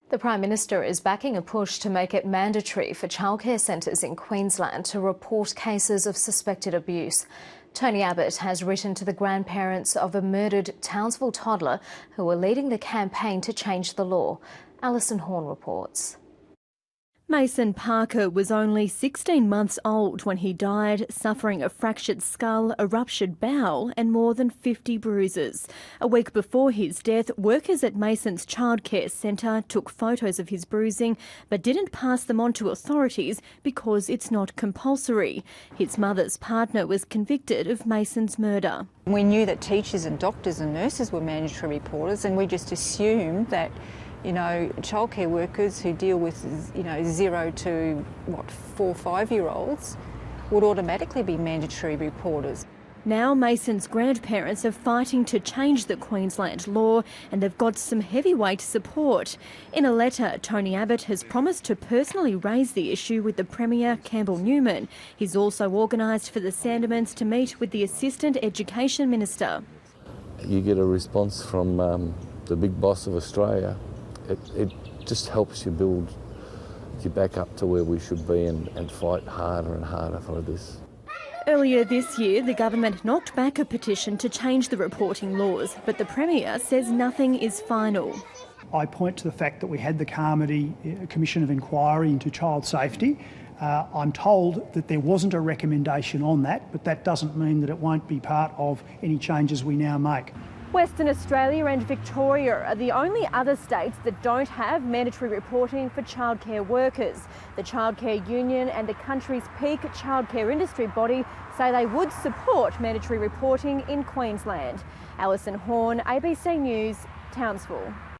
The Prime Minister is backing a push to make it mandatory for childcare centres in Queensland to report cases of suspected abuse. Tony Abbott has written to the grandparents of a murdered Townsville toddler who are leading the campaign to change the law. Alison Horn reports. Mason Parker was only 16 months old when he died, suffering a fractured skull, a ruptured bowel and more than 50 bruises. A week before his death, workers at Mason's childcare centre took photos of his bruising but didn't pass them on to authorities because it's not compulsory. His mother's partner was convicted of Mason's murder. We knew that teachers and doctors and nurses were mandatory reporters, and we just assumed that childcare workers who deal with, 0 to 4 or 5-year-olds would automatically be mandatory reporters. Now Mason's grandparents are fighting to change the Queensland law, and they've got some heavyweight support. In a letter, Tony Abbott has promised to personally raise the issue with the Premier, Campbell Newman. He's also organised for the Sandemans to meet with the Assistant Education Minister. You get a response from the big boss of Australia. It just helps you build you back up to where we should be and fight harder and harder for this. Earlier this year, the government knocked back a petition to change the reporting laws, but the Premier says nothing is final. I point to the fact that we had the Carmody Commission of Inquiry into child safety. I'm told that there wasn't a recommendation on that, but that doesn't mean that it won't be part of any changes we now make. Western Australia and Victoria are the only other states that don't have mandatory reporting for childcare workers. The Childcare Union and the country's peak childcare industry body say they would support mandatory reporting in Queensland. Alison Horn, ABC News, Townsville.